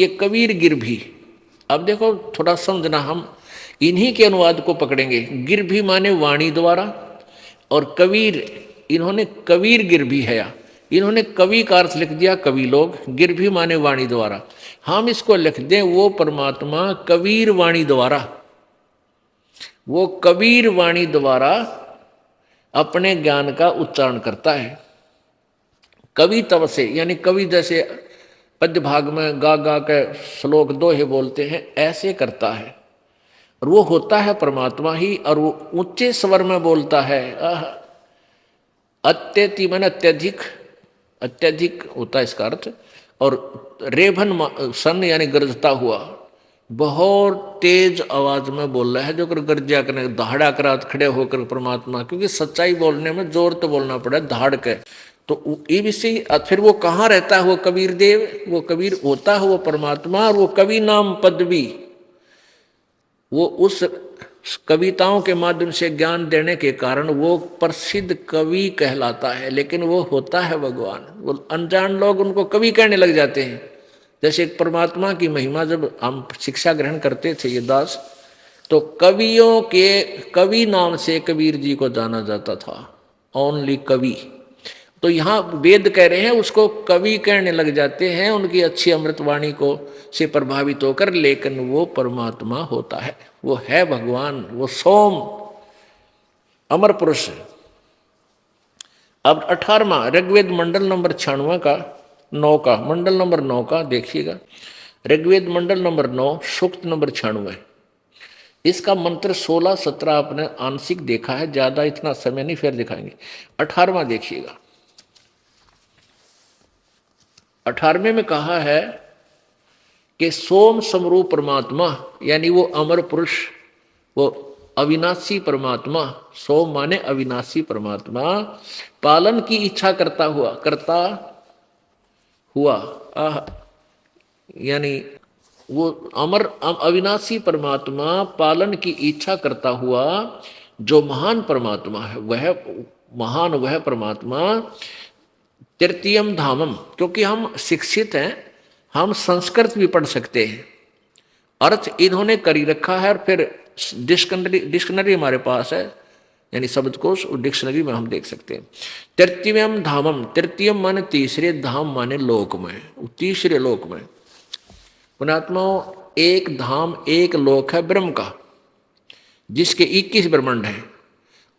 ये कबीर गिरभी। अब देखो थोड़ा समझना, हम इन्हीं के अनुवाद को पकड़ेंगे। गिरभी माने वाणी द्वारा, और कबीर, इन्होंने कबीर गिरभी है, इन्होंने कवि का अर्थ लिख दिया कवि लोग, गिरभी माने वाणी द्वारा। हम इसको लिख दें वो परमात्मा कबीर वाणी द्वारा, वो कबीर वाणी द्वारा अपने ज्ञान का उच्चारण करता है। कवि तब से, यानी कवि जैसे पद्य भाग में गा गा के श्लोक दोहे बोलते हैं, ऐसे करता है। और वो होता है परमात्मा ही, और वो ऊंचे स्वर में बोलता है। अत्यति मन अत्यधिक, अत्यधिक होता है इसका अर्थ। और रेभन सन यानी गरजता हुआ, बहुत तेज आवाज में बोल रहा है, जो कर गर्जा करने दहाड़ा करा खड़े होकर परमात्मा, क्योंकि सच्चाई बोलने में जोर तो बोलना पड़ा, दहाड़ के। तो इसी फिर वो कहाँ रहता है वो कबीर देव, वो कबीर होता है वो परमात्मा, और वो कवि नाम पदवी, वो उस कविताओं के माध्यम से ज्ञान देने के कारण वो प्रसिद्ध कवि कहलाता है, लेकिन वो होता है भगवान। वो अनजान लोग उनको कवि कहने लग जाते हैं। जैसे एक परमात्मा की महिमा जब हम शिक्षा ग्रहण करते थे ये दास, तो कवियों के कवि नाम से कबीर जी को जाना जाता था, ओनली कवि। तो यहाँ वेद कह रहे हैं उसको कवि कहने लग जाते हैं, उनकी अच्छी अमृतवाणी को से प्रभावित होकर, लेकिन वो परमात्मा होता है, वो है भगवान, वो सोम अमर पुरुष। अब 18वां ऋग्वेद मंडल नंबर 96 का 9 का, मंडल नंबर 9 का देखिएगा। ऋग्वेद मंडल नंबर 9 सूक्त नंबर 96। इसका मंत्र 16-17 आपने आंशिक देखा है, ज्यादा इतना समय नहीं, फिर दिखाएंगे। 18वां देखिएगा। 18वें में कहा है कि सोम समरूप परमात्मा, यानी वो अमर पुरुष, वो अविनाशी परमात्मा, सोम माने अविनाशी परमात्मा, पालन की इच्छा करता हुआ यानी वो अमर अविनाशी परमात्मा पालन की इच्छा करता हुआ, जो महान परमात्मा है वह महान, वह परमात्मा तृतीयम धामम, क्योंकि हम शिक्षित हैं, हम संस्कृत भी पढ़ सकते हैं, अर्थ इन्होंने करी रखा है। और फिर डिक्शनरी हमारे पास है, यानी शब्दकोश और डिक्शनरी में हम देख सकते हैं। तृतीयम धामम, तृतीयम माने तीसरे, धाम माने लोक में, तीसरे लोक में। पुणात्माओं, एक धाम एक लोक है ब्रह्म का, जिसके 21 ब्रह्मांड हैं,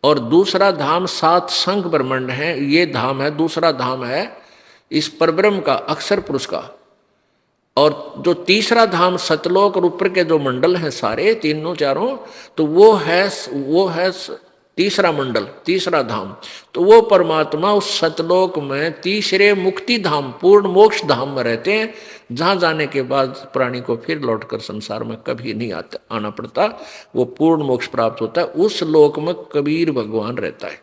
और दूसरा धाम 7 शंख ब्रह्मांड है, ये धाम है, दूसरा धाम है इस परब्रह्म का, अक्षर पुरुष का। और जो तीसरा धाम सतलोक और ऊपर के जो मंडल हैं सारे तीनों चारों, तो वो है तीसरा मंडल, तीसरा धाम। तो वो परमात्मा उस सतलोक में तीसरे मुक्ति धाम, पूर्ण मोक्ष धाम में रहते हैं, जहां जाने के बाद प्राणी को फिर लौटकर संसार में कभी नहीं आना पड़ता, वो पूर्ण मोक्ष प्राप्त होता है। उस लोक में कबीर भगवान रहता है।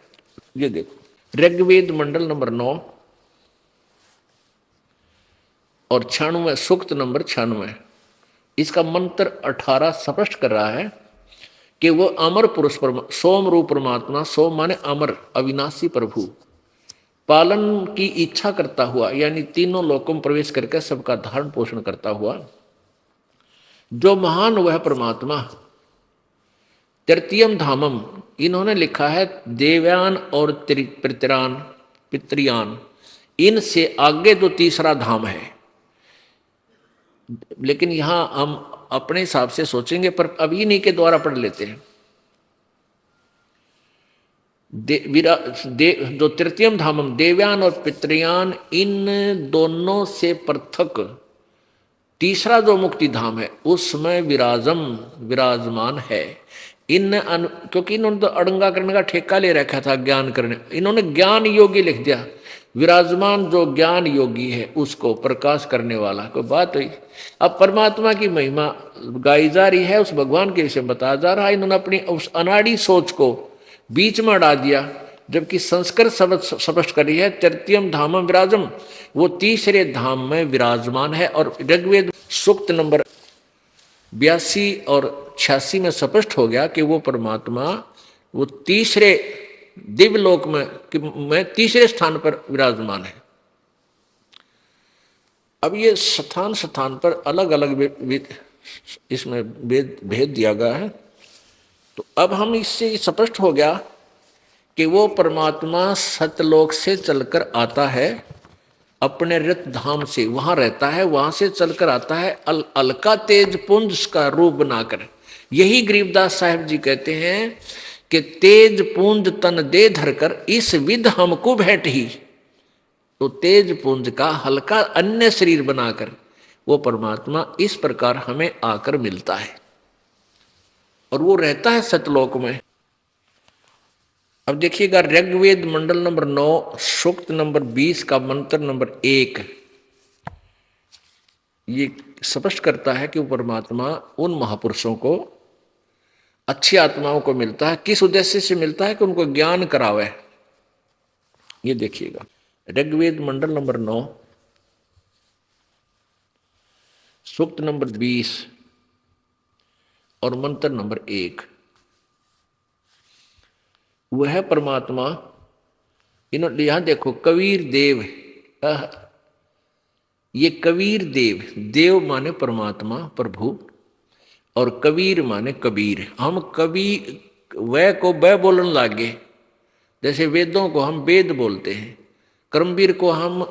ये देखो ऋग्वेद मंडल नंबर 9 और 96 सूक्त नंबर 96, इसका मंत्र 18 स्पष्ट कर रहा है कि वो अमर पुरुष सोम रूप परमात्मा, सोम माने अमर अविनाशी प्रभु, पालन की इच्छा करता हुआ, यानी तीनों लोकों में प्रवेश करके सबका धारण पोषण करता हुआ, जो महान वह परमात्मा। तृतीयम धामम, इन्होंने लिखा है देवयान और पितृयान, इनसे आगे जो तीसरा धाम है। लेकिन यहां हम अपने हिसाब से सोचेंगे, पर अभी इन्हीं के द्वारा पढ़ लेते हैं। जो तृतीयम धामम, देवयान और पितृयान, इन दोनों से पृथक तीसरा जो मुक्ति धाम है उसमें विराजमान है। क्योंकि इन्होंने तो अड़ंगा करने का ठेका ले रखा था, ज्ञान करने, इन्होंने ज्ञान योगी लिख दिया। विराजमान जो ज्ञान योगी है उसको प्रकाश करने वाला, कोई बात हुई। अब परमात्मा की महिमा गाई जा रही है, उस भगवान के विषय बताया जा रहा है। इन्होंने अपनी उस अनाड़ी सोच को बीच में अड़ा दिया, जबकि संस्कृत शब्द स्पष्ट करी है तृतीयम धामम विराजम, वो तीसरे धाम में विराजमान है। और ऋग्वेद सूक्त नंबर 82 और 86 में स्पष्ट हो गया कि वो परमात्मा वो तीसरे दिव्य लोक में तीसरे स्थान पर विराजमान है। अब ये स्थान स्थान पर अलग अलग इसमें भेद दिया गया है। तो अब हम इससे स्पष्ट हो गया कि वो परमात्मा सतलोक से चलकर आता है, अपने रत धाम से वहां रहता है, वहां से चलकर आता है अलका तेज पुंज का रूप बनाकर। यही गरीबदास साहब जी कहते हैं कि तेज पुंज तन दे धरकर इस विध हमको भेंट ही। तो तेज पुंज का हल्का अन्य शरीर बनाकर वो परमात्मा इस प्रकार हमें आकर मिलता है और वो रहता है सतलोक में। अब देखिएगा ऋग्वेद मंडल नंबर 9 सूक्त नंबर 20 का मंत्र नंबर 1 ये स्पष्ट करता है कि वो परमात्मा उन महापुरुषों को, अच्छी आत्माओं को मिलता है। किस उद्देश्य से मिलता है? कि उनको ज्ञान करावे। ये देखिएगा ऋग्वेद मंडल नंबर 9 सूक्त नंबर 20 और मंत्र नंबर 1। वह परमात्मा, इन्होंने यहां देखो कबीर देव, ये कबीर देव, देव माने परमात्मा प्रभु और कबीर माने कबीर। हम कवि वह को वह बोलने लागे, जैसे वेदों को हम वेद बोलते हैं, कर्मवीर को हम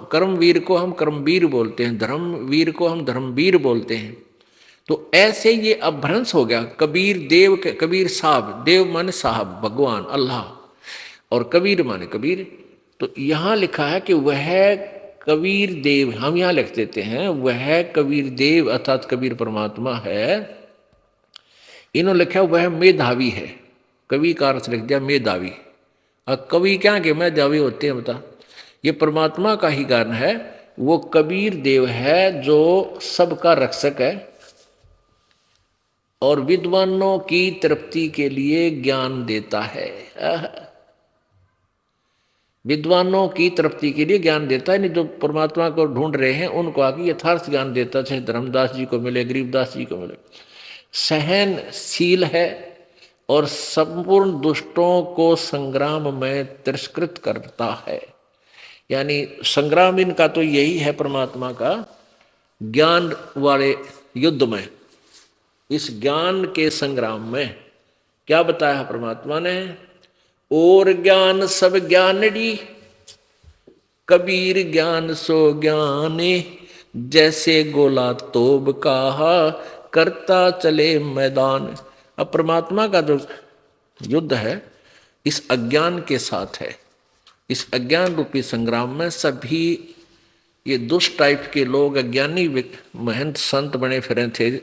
कर्मवीर बोलते हैं, धर्मवीर को हम धर्मवीर बोलते हैं। तो ऐसे ये अपभ्रंश हो गया। कबीर देव, कबीर साहब, देव माने साहब भगवान अल्लाह और कबीर माने कबीर। तो यहाँ लिखा है कि वह कबीर देव, हम यहाँ लिख देते हैं वह कबीर देव अर्थात कबीर परमात्मा है। इन्होंने लिखा वह मेधावी है, कवि का अर्थ लिख दिया मेधावी। अब कवि क्या के मेधावी होते हैं बता? ये परमात्मा का ही गान है। वो कबीर देव है जो सबका रक्षक है और विद्वानों की तृप्ति के लिए ज्ञान देता है। विद्वानों की तृप्ति के लिए ज्ञान देता है। नहीं जो परमात्मा को ढूंढ रहे हैं उनको आगे यथार्थ ज्ञान देता है, चाहे धर्मदास जी को मिले, गरीबदास जी को मिले। सहनशील है और संपूर्ण दुष्टों को संग्राम में तिरस्कृत करता है। यानी संग्राम इनका तो यही है परमात्मा का, ज्ञान वाले युद्ध में, इस ज्ञान के संग्राम में क्या बताया परमात्मा ने? और ज्ञान सब ज्ञानड़ी, कबीर ज्ञान सो ज्ञाने, जैसे गोला तोब कहा करता चले मैदान। अब परमात्मा का जो युद्ध है इस अज्ञान के साथ है। इस अज्ञान रूपी संग्राम में सभी ये दुष्ट टाइप के लोग, अज्ञानी महंत संत बने फिरे थे,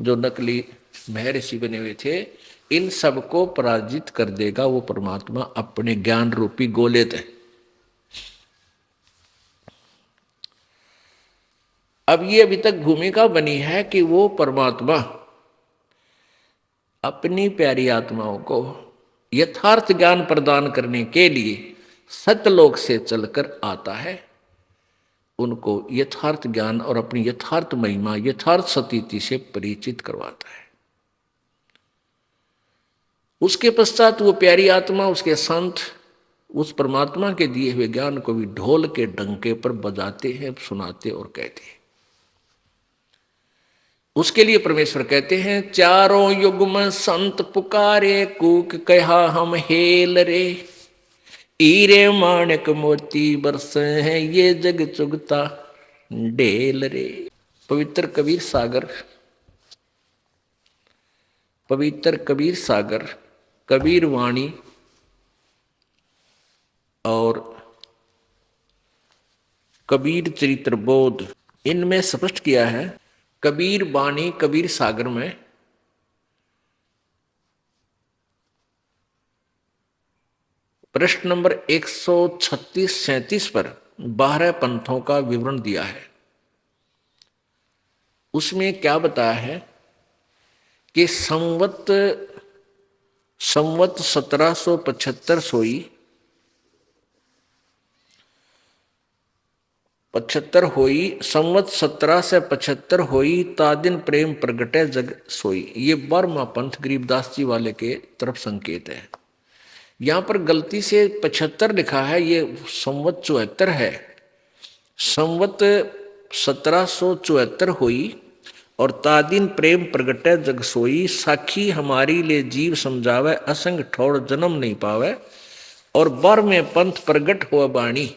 जो नकली महर्षि बने हुए थे, इन सबको पराजित कर देगा वो परमात्मा अपने ज्ञान रूपी गोले से। अब ये अभी तक भूमिका बनी है कि वो परमात्मा अपनी प्यारी आत्माओं को यथार्थ ज्ञान प्रदान करने के लिए सतलोक से चलकर आता है, उनको यथार्थ ज्ञान और अपनी यथार्थ महिमा, यथार्थ सतीति से परिचित करवाता है। उसके पश्चात वो प्यारी आत्मा, उसके संत उस परमात्मा के दिए हुए ज्ञान को भी ढोल के डंके पर बजाते हैं, सुनाते और कहते हैं। उसके लिए परमेश्वर कहते हैं चारों युग में संत पुकारे, कूक कहा हम हेल रे, हीरे माणक मोती बरसे हैं ये जग चुगता ढेल रे। पवित्र कबीर सागर, पवित्र कबीर सागर, कबीर वाणी और कबीर चरित्र बोध, इनमें स्पष्ट किया है। कबीर वाणी कबीर सागर में प्रश्न नंबर 136-37 पर 12 पंथों का विवरण दिया है। उसमें क्या बताया है कि संवत 1775 सोई, 75 होई, संवत 17 से 75 होई, तादिन प्रेम प्रगटे जग सोई। ये 12वां पंथ गरीबदास जी वाले के तरफ संकेत है। यहां पर गलती से 75 लिखा है, ये संवत 74 है। संवत 1774 हुई और तादिन प्रेम प्रगटै जग सोई, साखी हमारी ले जीव समझावे, असंग ठोड़ जन्म नहीं पावे, और बर में पंथ प्रगट हुआ बाणी।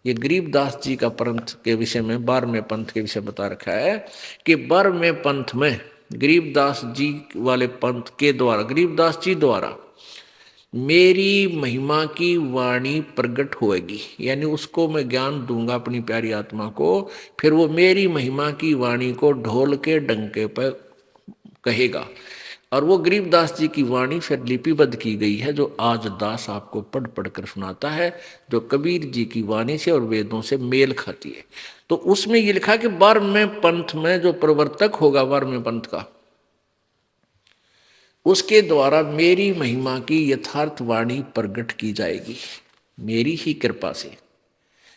ये गरीबदास जी का पंथ के विषय में, बार में पंथ के विषय बता रखा है कि बर में पंथ में गरीबदास जी वाले पंथ के द्वारा, गरीबदास जी द्वारा मेरी महिमा की वाणी प्रकट होएगी, यानी उसको मैं ज्ञान दूंगा अपनी प्यारी आत्मा को, फिर वो मेरी महिमा की वाणी को ढोल के डंके पर कहेगा। और वो गरीबदास जी की वाणी फिर लिपिबद्ध की गई है, जो आज दास आपको पढ़ पढ़ कर सुनाता है, जो कबीर जी की वाणी से और वेदों से मेल खाती है। तो उसमें ये लिखा कि बारहवें पंथ में जो प्रवर्तक होगा, बारहवें पंथ का, उसके द्वारा मेरी महिमा की यथार्थ वाणी प्रकट की जाएगी, मेरी ही कृपा से।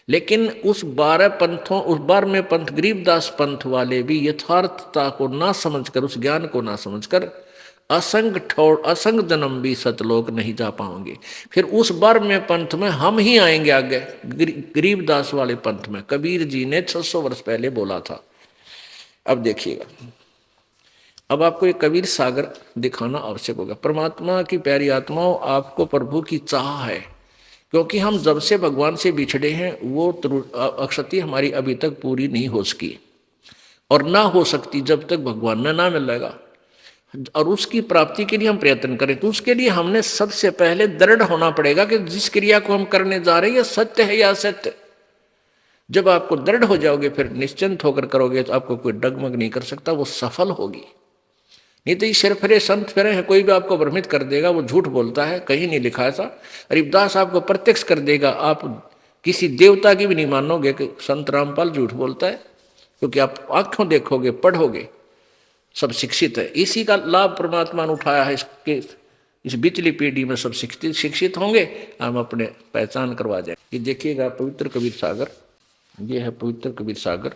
लेकिन उस 12 पंथों, उस 12वें पंथ गरीबदास पंथ वाले भी यथार्थता को ना समझकर, उस ज्ञान को ना समझकर असंग ठोड़, असंग जन्म भी सतलोक नहीं जा पाएंगे। फिर उस 12वें पंथ में हम ही आएंगे आगे, गरीबदास वाले पंथ में। कबीर जी ने 600 वर्ष पहले बोला था। अब देखिएगा, अब आपको एक कबीर सागर दिखाना आवश्यक होगा। परमात्मा की प्यारी आत्माओं, आपको प्रभु की चाह है, क्योंकि हम जब से भगवान से बिछड़े हैं वो अक्षति हमारी अभी तक पूरी नहीं हो सकी, और ना हो सकती जब तक भगवान न ना मिलेगा। और उसकी प्राप्ति के लिए हम प्रयत्न करें, तो उसके लिए हमने सबसे पहले दृढ़ होना पड़ेगा कि जिस क्रिया को हम करने जा रहे हैं ये सत्य है या असत्य। जब आपको दृढ़ हो जाओगे, फिर निश्चिंत होकर करोगे, तो आपको कोई डगमग नहीं कर सकता, वो सफल होगी। नहीं तो ये सिर फिरे संत फिरे हैं, कोई भी आपको भ्रमित कर देगा, वो झूठ बोलता है, कहीं नहीं लिखा ऐसा। गरीबदास आपको प्रत्यक्ष कर देगा, आप किसी देवता की भी नहीं मानोगे कि संत रामपाल झूठ बोलता है, क्योंकि आप आंखों देखोगे, पढ़ोगे, सब शिक्षित है। इसी का लाभ परमात्मा ने उठाया है, इसके इस बिचली पीढ़ी में सब शिक्षित होंगे, हम अपने पहचान करवा जाए। ये देखिएगा पवित्र कबीर सागर, ये है पवित्र कबीर सागर।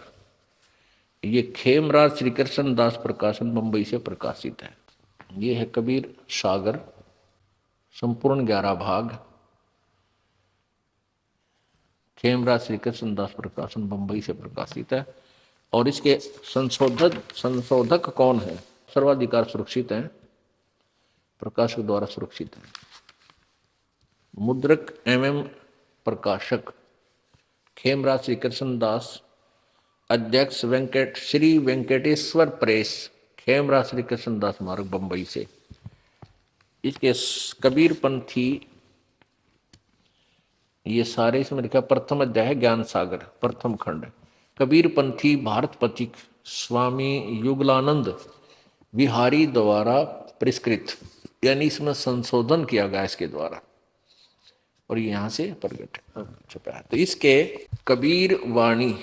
ये खेमराज श्री कृष्ण दास प्रकाशन बंबई से प्रकाशित है। ये है कबीर सागर, संपूर्ण 11 भाग, खेमराज श्री कृष्ण दास प्रकाशन बंबई से प्रकाशित है। और इसके संशोधक कौन है? सर्वाधिकार सुरक्षित है, प्रकाशक द्वारा सुरक्षित है। मुद्रक एवं प्रकाशक खेमराज श्री कृष्ण दास, अध्यक्ष श्री वेंकटेश्वर प्रेस, खेमराज श्री कृष्ण दास मार्ग बंबई से। इसके कबीर पंथी, ये सारे इसमें लिखा। प्रथम अध्याय है ज्ञान सागर, प्रथम खंड। कबीर पंथी भारत पथिक स्वामी युगलानंद विहारी द्वारा परिष्कृत, यानी इसमें संशोधन किया गया इसके द्वारा, और यहां से प्रकट छपा है। तो इसके कबीर वाणी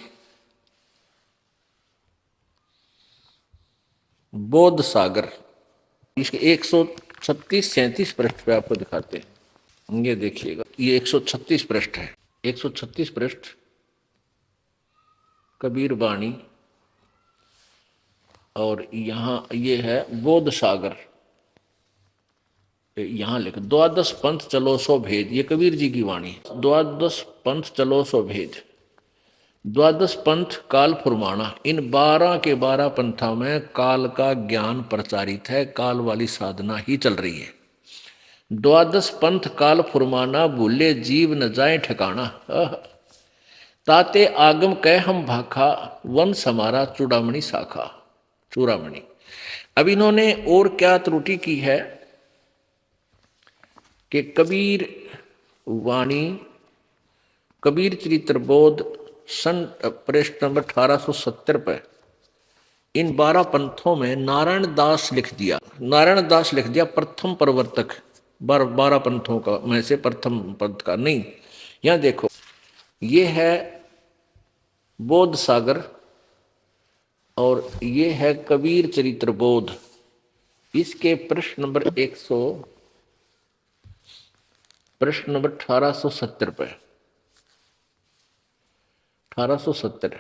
बोध सागर, इसके 136-37 पृष्ठ पे आपको दिखाते हैं। ये देखिएगा, ये 136 पृष्ठ है, 136 पृष्ठ कबीर वाणी। और यहाँ ये है बोध सागर, यहाँ लिख, द्वादश पंथ चलो सो भेद, ये कबीर जी की वाणी। द्वादश पंथ चलो सो भेद, द्वादश पंथ काल फुरमाना। इन 12 के 12 पंथों में काल का ज्ञान प्रचारित है, काल वाली साधना ही चल रही है। द्वादश पंथ काल फुरमाना, भूले जीव न जाए ठिकाना। ताते आगम कह हम भाखा, वंश हमारा चूड़ामणि शाखा, चूड़ामणि। अब इन्होंने और क्या त्रुटि की है कि कबीर वाणी, कबीर चरित्र बोध सन पृष्ठ नंबर 1870 पर इन 12 पंथों में नारायण दास लिख दिया, नारायण दास लिख दिया प्रथम प्रवर्तक, 12 पंथों का में से प्रथम पंथ का नहीं। यहां देखो, ये है बोध सागर और ये है कबीर चरित्र बोध। इसके पृष्ठ नंबर 1870 पर, 1870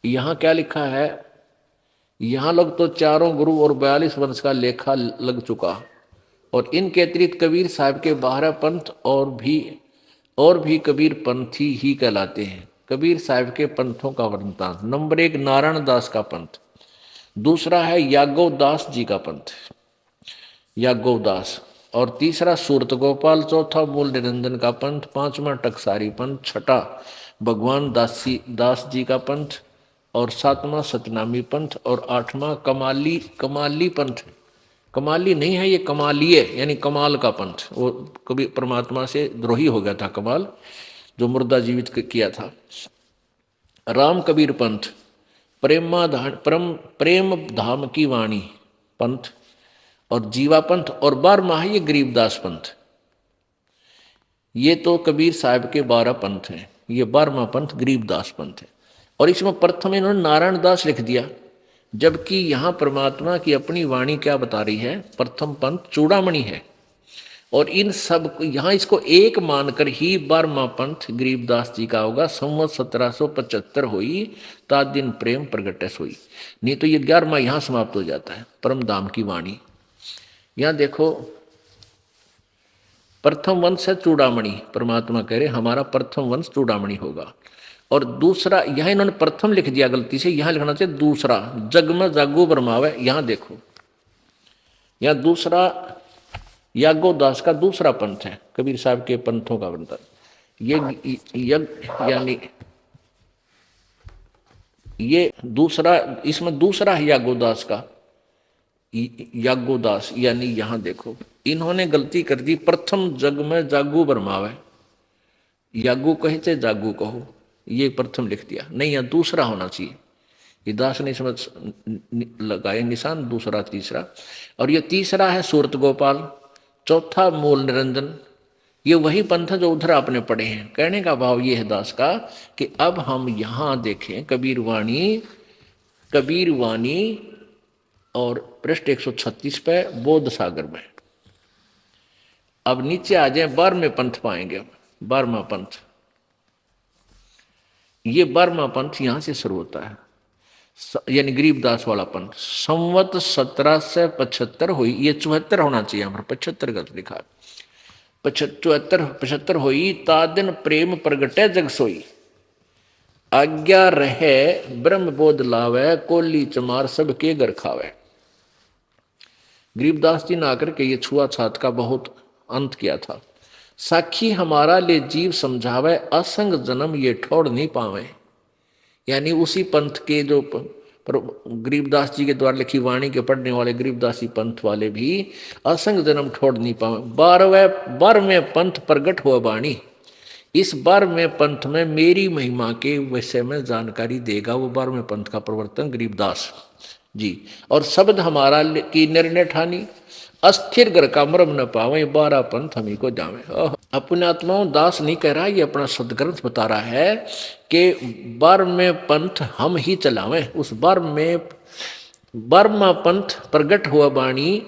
यहां क्या लिखा है? यहां लग तो चारों गुरु और 42 वंश का लेखा लग चुका, और इनके अतिरिक्त कबीर साहब के 12 पंथ और भी कबीर पंथी ही कहलाते हैं। कबीर साहब के पंथों का वृत्तांत। नंबर 1 नारायण दास का पंथ, दूसरा है यागव दास जी का पंथ, यागव दास, और तीसरा सूरत गोपाल, चौथा मूल निरंजन का पंथ, पांचवा टकसारी पंथ, छठा भगवान दास जी का पंथ, और सातवां सतनामी पंथ, और आठवां कमाली पंथ। कमाली नहीं है ये, कमालिय यानी कमाल का पंथ। वो कभी परमात्मा से द्रोही हो गया था कमाल, जो मुर्दा जीवित किया था। राम कबीर पंथ, प्रेम धाम की वाणी पंथ, और जीवा पंथ, और 12 ये गरीबदास पंथ। ये तो कबीर साहब के 12 पंथ हैं, ये 12वां पंथ गरीबदास पंथ है। और इसमें प्रथम इन्होंने नारायण दास लिख दिया, जबकि यहाँ परमात्मा की अपनी वाणी क्या बता रही है, प्रथम पंथ चूड़ामणि है। और इन सब यहाँ इसको एक मानकर ही 12वां पंथ गरीबदास जी का होगा। संवत 1775 हुई, ता दिन प्रेम प्रगटस हुई। नहीं तो ये 11वां यहाँ समाप्त हो जाता है, परम धाम की वाणी। यहाँ देखो, प्रथम वंश है चूड़ामणि, परमात्मा कह रहे हमारा प्रथम वंश चूड़ामणि होगा। और दूसरा, यहाँ इन्होंने प्रथम लिख दिया गलती से, यहाँ लिखना चाहिए दूसरा, जग में जागो बरमावे। यहाँ देखो, यहाँ दूसरा यागो दास का दूसरा पंथ है, कबीर साहब के पंथों का वर्णन। ये यानी ये दूसरा, इसमें दूसरा है यागो दास का, यागो दास। यानी यहाँ देखो, इन्होंने गलती कर दी, प्रथम जग में जागू बरमावे, यागू कहे चाहे जागू कहो, ये प्रथम लिख दिया। नहीं, यहाँ दूसरा होना चाहिए, ये दास ने समझ लगाए निशान, दूसरा तीसरा। और ये तीसरा है सूरत गोपाल, चौथा मूल निरंजन। ये वही पंथ है जो उधर आपने पढ़े हैं। कहने का भाव ये है दास का कि अब हम यहाँ देखें कबीर वाणी और पृष्ठ 136 पे बोध सागर में। अब नीचे आ जाए, 12वें पंथ पाएंगे, 12वां पंथ। ये 12वां पंथ यहां से शुरू होता है, यानी गरीबदास वाला पंथ। संवत 1775 हुई, ये 74 होना चाहिए, यहाँ पर 75 गलत लिखा है, 75 हुई, ता दिन प्रेम प्रगटे जग सोई, आज्ञा रहे ब्रह्म बोध लावे, कोली चमार सबके घर खावे। गरीबदास जी ने आकर के ये छुआछात का बहुत अंत किया था। साखी हमारा ले जीव समझावे, असंग जन्म ये ठोड़ नहीं पावे। यानी उसी पंथ के जो गरीबदास जी के द्वारा लिखी वाणी के पढ़ने वाले गरीबदासी पंथ वाले भी असंग जन्म ठोड़ नहीं पावे। 12वें पंथ प्रगट हुआ वाणी, इस 12वें पंथ में मेरी महिमा के विषय में जानकारी देगा वो 12वें पंथ का प्रवर्तन गरीबदास जी। और शब्द हमारा की निर्णय ठानी, अस्थिर घर का मरम न पावे, 12 पंथ हमी को जावे। अपने आत्माओं दास नहीं कह रहा, ये अपना सदग्रंथ बता रहा है कि 12वें पंथ हम ही चलावें। उस 12वां पंथ प्रगट हुआ वाणी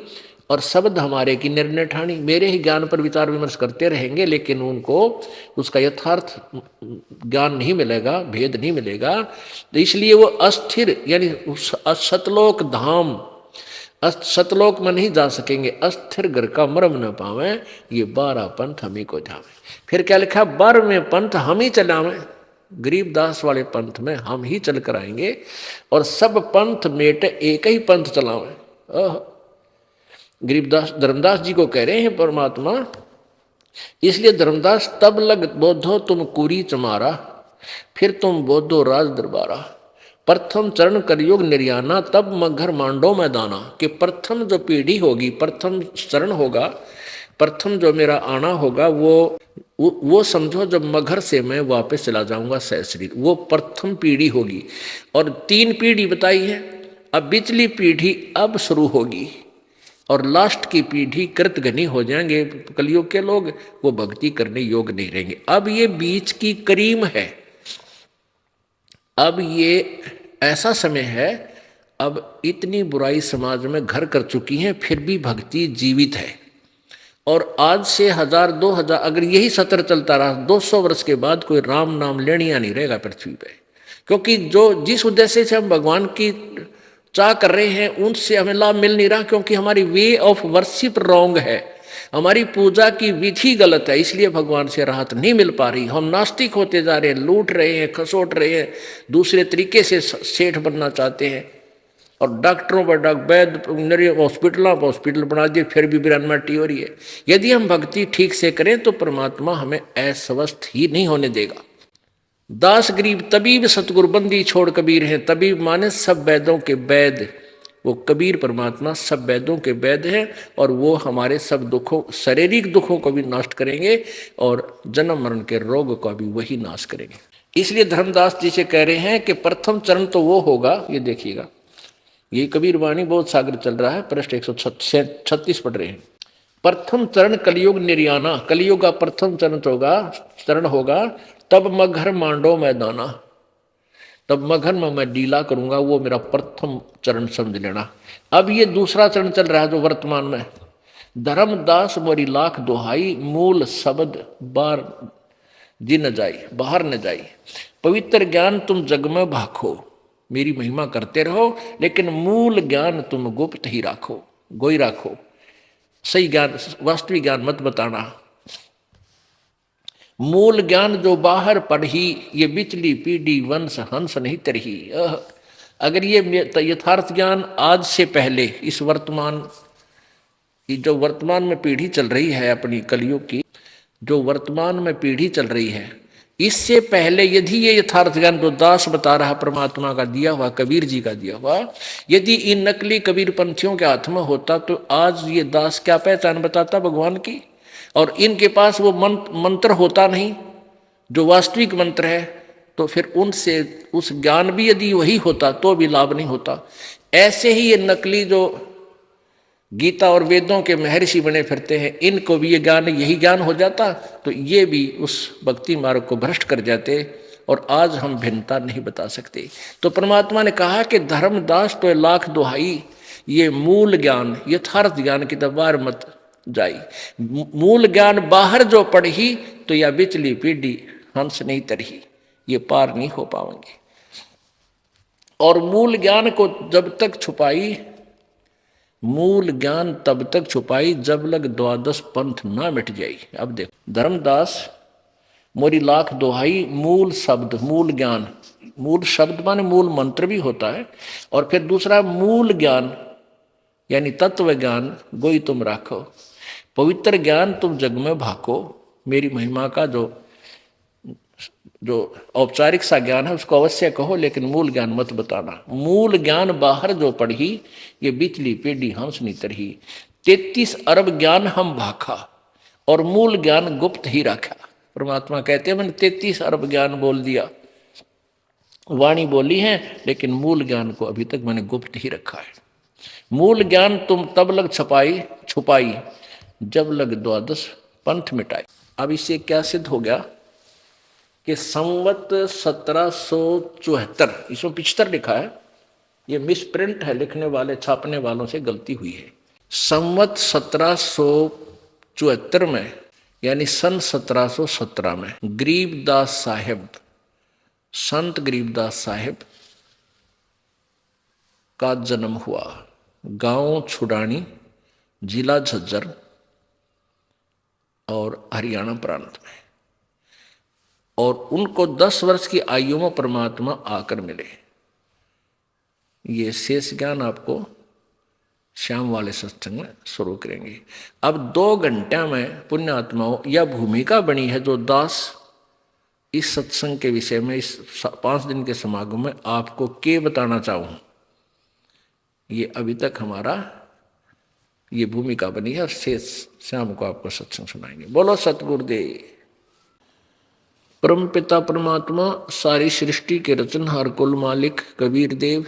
और शब्द हमारे की निर्णय ठानी। मेरे ही ज्ञान पर विचार विमर्श करते रहेंगे, लेकिन उनको उसका यथार्थ ज्ञान नहीं मिलेगा, भेद नहीं मिलेगा। तो इसलिए वो अस्थिर यानी सतलोक धाम, सतलोक में नहीं जा सकेंगे, अस्थिर घर का मरम न पावे, ये 12 पंथ हम ही को जावे। फिर क्या लिखा, 12वें पंथ हम ही चलावे, गरीबदास वाले पंथ में हम ही चल कर आएंगे और सब पंथ मेटे एक ही पंथ चलावे। गरीबदास धर्मदास जी को कह रहे हैं परमात्मा, इसलिए धर्मदास तब लग बोधो तुम कुरी चमारा, फिर तुम बोधो राज दरबारा, प्रथम चरण कलयुग निर्याना, तब मगर मांडो मैदाना। कि प्रथम जो पीढ़ी होगी, प्रथम चरण होगा, प्रथम जो मेरा आना होगा, वो समझो जब मगर से मैं वापस चला जाऊंगा सहशरीर, वो प्रथम पीढ़ी होगी। और 3 पीढ़ी बताई है, अब बिचली पीढ़ी अब शुरू होगी और लास्ट की पीढ़ी कृतघ्नी हो जाएंगे कलयुग के लोग, वो भक्ति करने योग्य नहीं रहेंगे। अब ये बीच की करीम है, अब ये ऐसा समय है, अब इतनी बुराई समाज में घर कर चुकी है, फिर भी भक्ति जीवित है। और आज से 1000-2000 अगर यही सत्र चलता रहा, 200 वर्ष के बाद कोई राम नाम लेनिया नहीं रहेगा पृथ्वी पे। क्योंकि जो जिस उद्देश्य से हम भगवान की चाह कर रहे हैं, उनसे हमें लाभ मिल नहीं रहा, क्योंकि हमारी वे ऑफ वर्शिप रॉन्ग है। हमारी पूजा की विधि गलत है, इसलिए भगवान से राहत नहीं मिल पा रही। हम नास्तिक होते जा रहे हैं, लूट रहे हैं, खसोट रहे हैं, दूसरे तरीके से सेठ बनना चाहते हैं, और डॉक्टरों पर वैद्य हॉस्पिटल बना दिए, फिर भी बिरानमाटी हो रही है। यदि हम भक्ति ठीक से करें तो परमात्मा हमें अस्वस्थ ही नहीं होने देगा। दास गरीब तबीब सतगुरु बंदी छोड़ कबीर हैं। तबीब माने सब वेदों के वैद, वो कबीर परमात्मा सब वेदों के वैद हैं, और वो हमारे सब दुखों, शारीरिक दुखों को भी नष्ट करेंगे और जन्म मरण के रोग को भी वही नाश करेंगे। इसलिए धर्मदास जी से कह रहे हैं कि प्रथम चरण तो वो होगा, ये देखिएगा, ये कबीर वाणी बहुत सागर चल रहा है, पृष्ठ 136 पढ़ रहे हैं। प्रथम चरण कलयुग निर्याना, कलयुग का प्रथम चरण होगा तब मगर मांडो मैदाना, तब मगहर में मैं डीला करूंगा, वो मेरा प्रथम चरण समझ लेना। अब ये दूसरा चरण चल रहा है जो वर्तमान में, धर्मदास मोरी लाख दोहाई, मूल शब्द बार जी न जाई, बाहर न जाई, पवित्र ज्ञान तुम जग में भाखो, मेरी महिमा करते रहो, लेकिन मूल ज्ञान तुम गुप्त ही राखो, गोई राखो, सही ज्ञान वास्तविक ज्ञान मत बताना। मूल ज्ञान जो बाहर पढ़ी, ये बिचली पीढ़ी वंश हंस नहीं तरही। अगर ये यथार्थ ज्ञान आज से पहले इस वर्तमान की जो वर्तमान में पीढ़ी चल रही है, अपनी कलयुग की जो वर्तमान में पीढ़ी चल रही है, इससे पहले यदि ये यथार्थ ज्ञान जो दास बता रहा परमात्मा का दिया हुआ, कबीर जी का दिया हुआ, यदि इन नकली कबीर पंथियों के हाथ में होता तो आज ये दास क्या पहचान बताता भगवान की। और इनके पास वो मंत्र होता नहीं जो वास्तविक मंत्र है, तो फिर उनसे उस ज्ञान भी यदि वही होता तो भी लाभ नहीं होता। ऐसे ही ये नकली जो गीता और वेदों के महर्षि बने फिरते हैं, इनको भी ये ज्ञान यही ज्ञान हो जाता तो ये भी उस भक्ति मार्ग को भ्रष्ट कर जाते, और आज हम भिन्नता नहीं बता सकते। तो परमात्मा ने कहा कि धर्मदास तो लाख दुहाई, ये मूल ज्ञान यथार्थ ज्ञान की दरबार मत जाई। मूल ज्ञान बाहर जो पढ़ी तो या बिचली पीढ़ी हंस नहीं तरही, ये पार नहीं हो पाएंगे। और मूल ज्ञान को जब तक छुपाई, मूल ज्ञान तब तक छुपाई जब लग द्वादश पंथ ना मिट जाई। अब देखो, धर्मदास मोरी लाख दोहाई, मूल शब्द मूल ज्ञान, मूल शब्द माने मूल मंत्र भी होता है, और फिर दूसरा मूल ज्ञान यानी तत्व ज्ञान गोई तुम राखो, पवित्र ज्ञान तुम जग में भाको, मेरी महिमा का जो औपचारिक सा ज्ञान है उसको अवश्य कहो, लेकिन मूल ज्ञान मत बताना। मूल ज्ञान बाहर जो पढ़ी, ये बिचली पीढ़ी हंस नहीं तरही। 33 अरब ज्ञान हम भाखा, और मूल ज्ञान गुप्त ही रखा। परमात्मा कहते हैं मैंने 33 अरब ज्ञान बोल दिया, वाणी बोली है, लेकिन मूल ज्ञान को अभी तक मैंने गुप्त ही रखा है। मूल ज्ञान तुम तब लग छुपाई जब लग द्वादश पंथ मिटाई। अब इससे क्या सिद्ध हो गया कि संवत 1774, इसमें 75 लिखा है, ये मिसप्रिंट है, लिखने वाले छापने वालों से गलती हुई है। संवत 1774 में यानी सन 1717 में गरीबदास साहिब, संत गरीबदास साहिब का जन्म हुआ, गांव छुड़ानी, जिला झज्जर और हरियाणा प्रांत में। और उनको 10 वर्ष की आयु में परमात्मा आकर मिले। ये शेष ज्ञान आपको शाम वाले सत्संग में शुरू करेंगे। अब 2 घंटे में पुण्यात्माओं यह भूमिका बनी है जो दास इस सत्संग के विषय में, इस 5 दिन के समागम में आपको क्या बताना चाहूँ, ये अभी तक हमारा ये भूमिका बनी है, और शेष शाम को आपको सत्संग सुनाएंगे। बोलो सतगुरुदेव। परम पिता परमात्मा, सारी सृष्टि के रचनहार, कुल मालिक कबीर देव,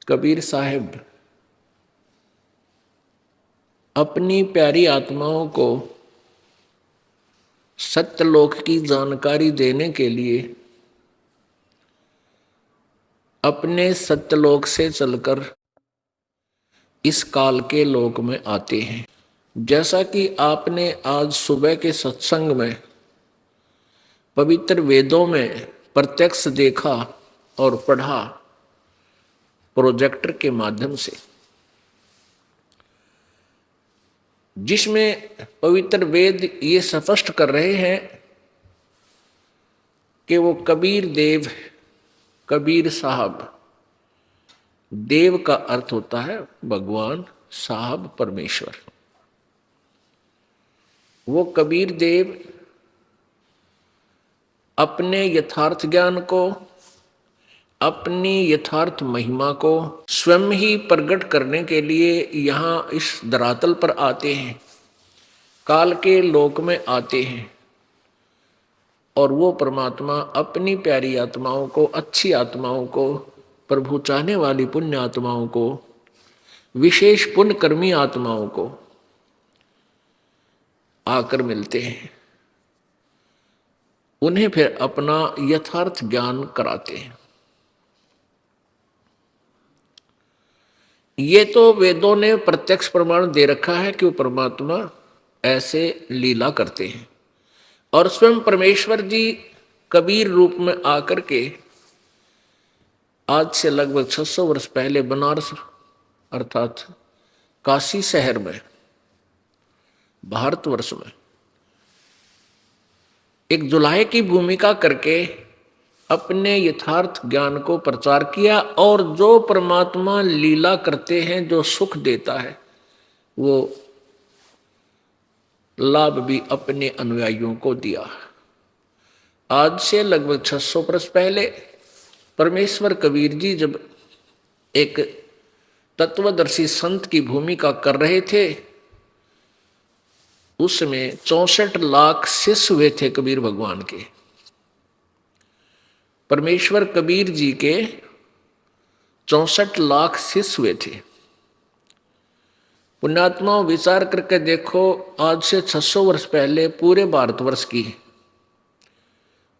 कबीर साहिब अपनी प्यारी आत्माओं को सत्यलोक की जानकारी देने के लिए अपने सत्यलोक से चलकर इस काल के लोक में आते हैं। जैसा कि आपने आज सुबह के सत्संग में पवित्र वेदों में प्रत्यक्ष देखा और पढ़ा प्रोजेक्टर के माध्यम से, जिसमें पवित्र वेद ये स्पष्ट कर रहे हैं कि वो कबीर देव, कबीर साहब, देव का अर्थ होता है भगवान, साहब परमेश्वर। वो कबीर देव अपने यथार्थ ज्ञान को, अपनी यथार्थ महिमा को स्वयं ही प्रकट करने के लिए यहाँ इस धरातल पर आते हैं, काल के लोक में आते हैं। और वो परमात्मा अपनी प्यारी आत्माओं को, अच्छी आत्माओं को, प्रभु चाहने वाली पुण्य आत्माओं को, विशेष पुण्यकर्मी आत्माओं को आकर मिलते हैं, उन्हें फिर अपना यथार्थ ज्ञान कराते हैं। ये तो वेदों ने प्रत्यक्ष प्रमाण दे रखा है कि वो परमात्मा ऐसे लीला करते हैं। और स्वयं परमेश्वर जी कबीर रूप में आकर के आज से लगभग 600 वर्ष पहले बनारस अर्थात काशी शहर में, भारतवर्ष में एक जुलाहे की भूमिका करके अपने यथार्थ ज्ञान को प्रचार किया। और जो परमात्मा लीला करते हैं, जो सुख देता है, वो लाभ भी अपने अनुयायियों को दिया। आज से लगभग 600 वर्ष पहले परमेश्वर कबीर जी जब एक तत्वदर्शी संत की भूमिका कर रहे थे, उसमें 64 लाख शिष्य हुए थे कबीर भगवान के। परमेश्वर कबीर जी के 64 लाख शिष्य हुए थे। पुण्यात्माओं, विचार करके देखो, आज से 600 वर्ष पहले पूरे भारतवर्ष की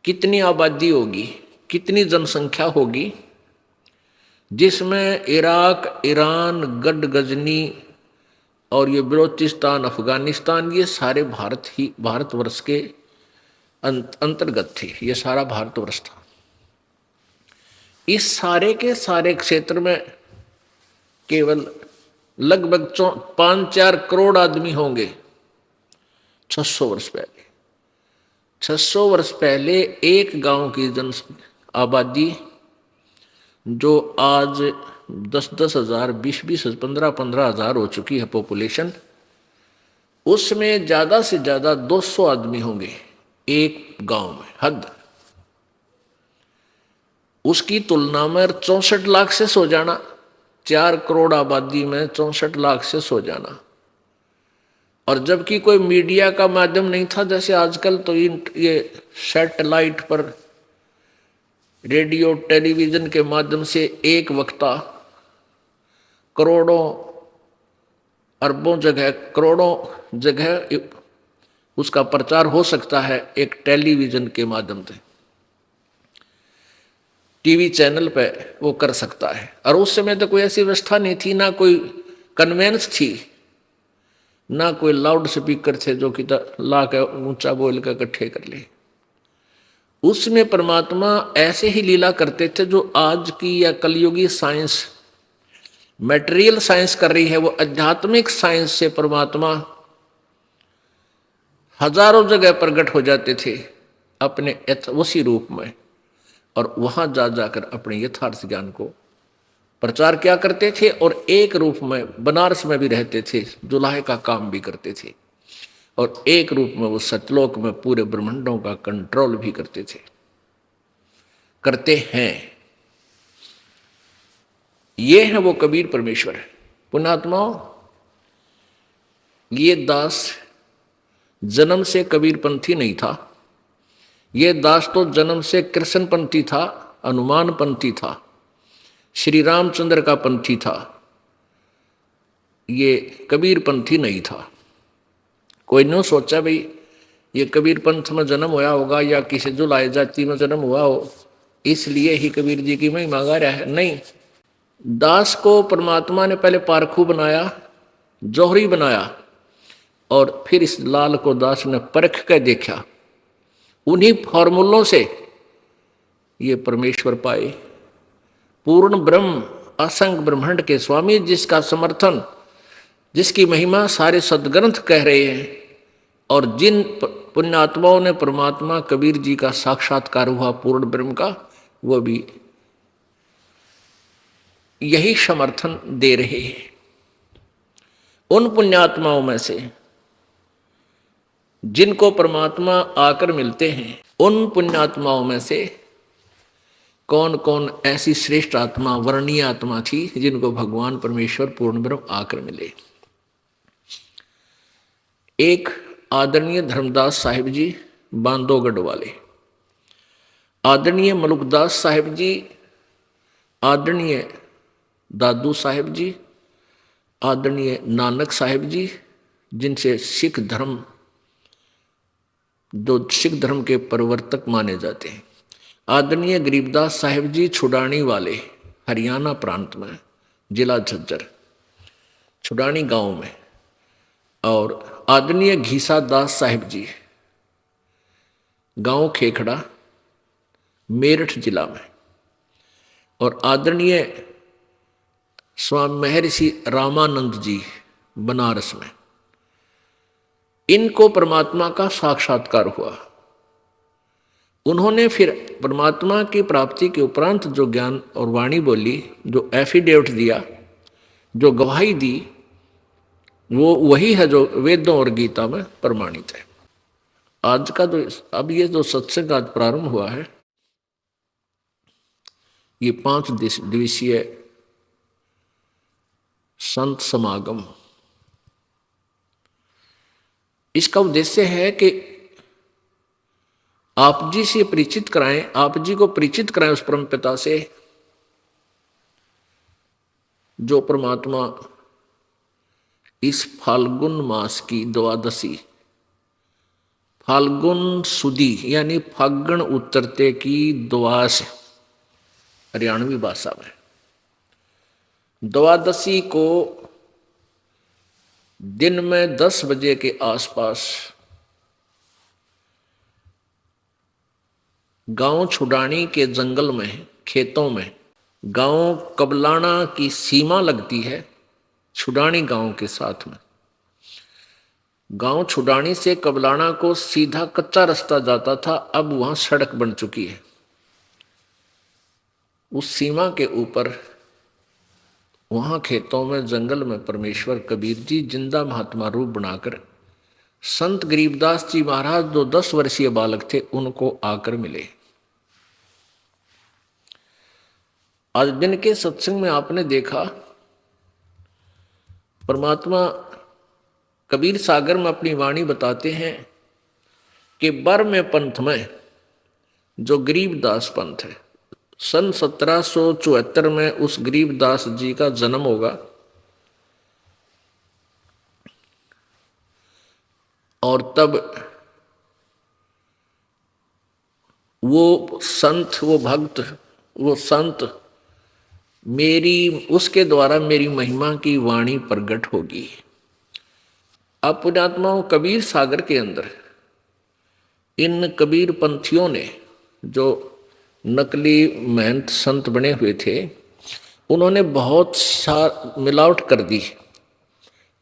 कितनी आबादी होगी, कितनी जनसंख्या होगी, जिसमें इराक, ईरान, गढ़ गजनी और ये बलोचिस्तान, अफगानिस्तान, ये सारे भारतवर्ष के अंतर्गत थे। ये सारा भारतवर्ष था। इस सारे के सारे क्षेत्र में केवल लगभग 5-4 करोड़ आदमी होंगे 600 वर्ष पहले। 600 वर्ष पहले एक गांव की जन आबादी जो आज 10-10 हजार, 20-20, 15-15 हजार हो चुकी है पॉपुलेशन, उसमें ज्यादा से ज्यादा 200 आदमी होंगे एक गांव में, हद। उसकी तुलना में 64 लाख से सो जाना, 4 करोड़ आबादी में 64 लाख से सो जाना। और जबकि कोई मीडिया का माध्यम नहीं था जैसे आजकल, तो ये सैटेलाइट पर, रेडियो टेलीविजन के माध्यम से एक वक्ता करोड़ों अरबों जगह, करोड़ों जगह उसका प्रचार हो सकता है एक टेलीविजन के माध्यम से, टीवी चैनल पे वो कर सकता है। और उस समय तो कोई ऐसी व्यवस्था नहीं थी, ना कोई कन्वेंस थी, ना कोई लाउड स्पीकर थे जो कि ला के ऊंचा बोल कर इकट्ठे कर ले। उसमें परमात्मा ऐसे ही लीला करते थे जो आज की या कलयुगी साइंस, मटेरियल साइंस कर रही है। वो आध्यात्मिक साइंस से परमात्मा हजारों जगह प्रकट हो जाते थे अपने उसी रूप में, और वहां जा जाकर अपने यथार्थ ज्ञान को प्रचार क्या करते थे। और एक रूप में बनारस में भी रहते थे, जुलाहे का काम भी करते थे, और एक रूप में वो सतलोक में पूरे ब्रह्मांडों का कंट्रोल भी करते थे, करते हैं। ये है वो कबीर परमेश्वर। पुण्यात्माओं, ये दास जन्म से कबीरपंथी नहीं था। ये दास तो जन्म से कृष्णपंथी था, हनुमानपंथी था, श्री रामचंद्र का पंथी था। ये कबीरपंथी नहीं था। कोई नहीं सोचा भाई ये कबीर पंथ में जन्म हुआ होगा या किसी जुलाहे जाति में जन्म हुआ हो, इसलिए ही कबीर जी की महिमा गा रहा है। नहीं, दास को परमात्मा ने पहले पारखू बनाया, जौहरी बनाया, और फिर इस लाल को दास ने परख कर देखा। उन्हीं फॉर्मूलों से ये परमेश्वर पाए, पूर्ण ब्रह्म, असंग ब्रह्मांड के स्वामी, जिसका समर्थन जिसकी महिमा सारे सदग्रंथ कह रहे हैं, और जिन पुण्यात्माओं ने परमात्मा कबीर जी का साक्षात्कार हुआ पूर्ण ब्रह्म का, वो भी यही समर्थन दे रहे हैं। उन पुण्यात्माओं में से जिनको परमात्मा आकर मिलते हैं, उन पुण्यात्माओं में से कौन कौन ऐसी श्रेष्ठ आत्मा, वर्णीय आत्मा थी जिनको भगवान परमेश्वर पूर्ण ब्रह्म आकर मिले। एक आदरणीय धर्मदास साहिब जी बांदोगढ़ वाले, आदरणीय मलुकदास साहिब जी, आदरणीय दादू साहिब जी, आदरणीय नानक साहिब जी, जिनसे सिख धर्म, जो सिख धर्म के प्रवर्तक माने जाते हैं। आदरणीय गरीबदास साहिब जी छुडानी वाले, हरियाणा प्रांत में, जिला झज्जर, छुडानी गांव में। और आदरणीय घीसा दास साहिब जी, गांव खेखड़ा, मेरठ जिला में। और आदरणीय स्वामी महर्षि रामानंद जी, बनारस में। इनको परमात्मा का साक्षात्कार हुआ। उन्होंने फिर परमात्मा की प्राप्ति के उपरांत जो ज्ञान और वाणी बोली, जो एफिडेविट दिया, जो गवाही दी, वो वही है जो वेदों और गीता में प्रमाणित है। आज का जो अब ये जो सत्संग आज प्रारंभ हुआ है, ये 5 दिवसीय संत समागम, इसका उद्देश्य है कि आप जी से परिचित कराएं, आप जी को परिचित कराएं उस परम पिता से जो परमात्मा इस फाल्गुन मास की द्वादशी, फाल्गुन सुदी यानी फागण उतरते की द्वास, हरियाणवी भाषा में द्वादशी को दिन में 10 बजे के आसपास गांव छुडानी के जंगल में, खेतों में, गांव कबलाना की सीमा लगती है छुडानी गांव के साथ में। गांव छुडानी से कबलाना को सीधा कच्चा रास्ता जाता था, अब वहां सड़क बन चुकी है। उस सीमा के ऊपर वहां खेतों में, जंगल में परमेश्वर कबीर जी जिंदा महात्मा रूप बनाकर संत गरीबदास जी महाराज जो 10 वर्षीय बालक थे उनको आकर मिले। आज दिन के सत्संग में आपने देखा परमात्मा कबीर सागर में अपनी वाणी बताते हैं कि बर में पंथ में जो गरीबदास पंथ है, सन 1774 में उस गरीबदास जी का जन्म होगा। और तब वो संत, वो भक्त, वो संत मेरी, उसके द्वारा मेरी महिमा की वाणी प्रकट होगी। अब पुण्यात्माओं, कबीर सागर के अंदर इन कबीर पंथियों ने जो नकली महंत संत बने हुए थे, उन्होंने बहुत मिलावट कर दी,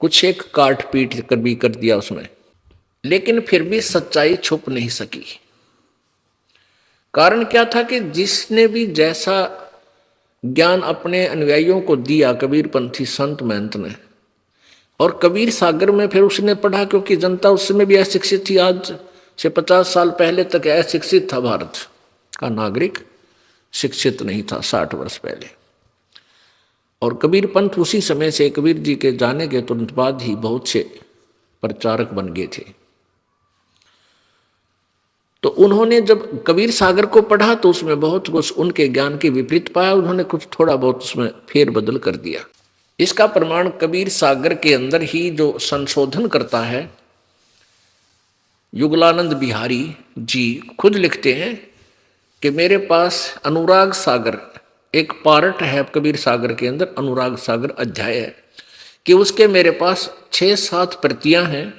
कुछ एक काट पीट कर भी कर दिया उसमें, लेकिन फिर भी सच्चाई छुप नहीं सकी। कारण क्या था कि जिसने भी जैसा ज्ञान अपने अनुयायियों को दिया कबीर पंथी संत महंत ने, और कबीर सागर में फिर उसने पढ़ा, क्योंकि जनता उस समय भी अशिक्षित थी। आज से 50 साल पहले तक अशिक्षित था, भारत का नागरिक शिक्षित नहीं था 60 वर्ष पहले। और कबीर पंथ उसी समय से, कबीर जी के जाने के तुरंत बाद ही बहुत से प्रचारक बन गए थे। तो उन्होंने जब कबीर सागर को पढ़ा तो उसमें बहुत कुछ उनके ज्ञान के विपरीत पाया, उन्होंने कुछ थोड़ा बहुत उसमें फेर बदल कर दिया। इसका प्रमाण कबीर सागर के अंदर ही जो संशोधन करता है, युगलानंद बिहारी जी खुद लिखते हैं कि मेरे पास अनुराग सागर एक पार्ट है कबीर सागर के अंदर, अनुराग सागर अध्याय है, कि उसके मेरे पास 6-7 प्रतियां हैं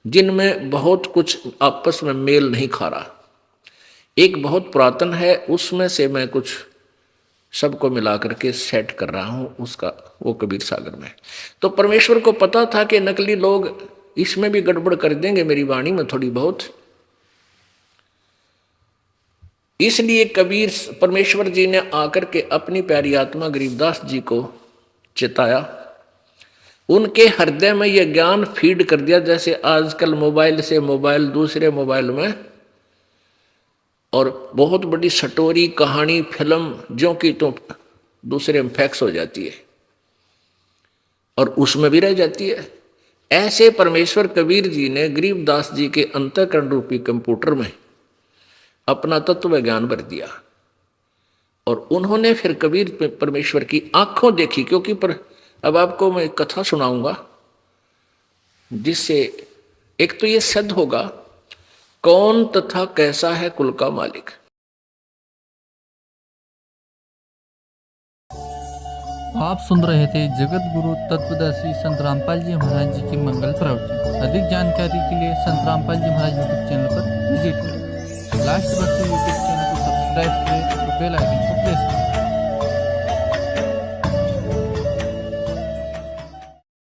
जिनमें बहुत कुछ आपस में मेल नहीं खा रहा। एक बहुत पुरातन है, उसमें से मैं कुछ सबको मिला करके सेट कर रहा हूं उसका, वो कबीर सागर में। तो परमेश्वर को पता था कि नकली लोग इसमें भी गड़बड़ कर देंगे मेरी वाणी में थोड़ी बहुत, इसलिए कबीर परमेश्वर जी ने आकर के अपनी प्यारी आत्मा गरीबदास जी को चिताया, उनके हृदय में यह ज्ञान फीड कर दिया, जैसे आजकल मोबाइल से मोबाइल दूसरे मोबाइल में, और बहुत बड़ी स्टोरी कहानी फिल्म जो कि तो दूसरे में फैक्स हो जाती है और उसमें भी रह जाती है। ऐसे परमेश्वर कबीर जी ने गरीबदास जी के अंतःकरण रूपी कंप्यूटर में अपना तत्व ज्ञान भर दिया, और उन्होंने फिर कबीर परमेश्वर की आंखों देखी। क्योंकि अब आपको मैं कथा सुनाऊंगा जिससे एक तो ये सिद्ध होगा कौन तथा कैसा है कुल का मालिक। आप सुन रहे थे जगत गुरु तत्वदर्शी संत रामपाल जी महाराज जी की मंगल प्रवचन। अधिक जानकारी के लिए संत रामपाल जी महाराज यूट्यूब चैनल पर विजिट करें। लास्ट वक्त यूट्यूब चैनल को सब्सक्राइब करें और बेल आइकन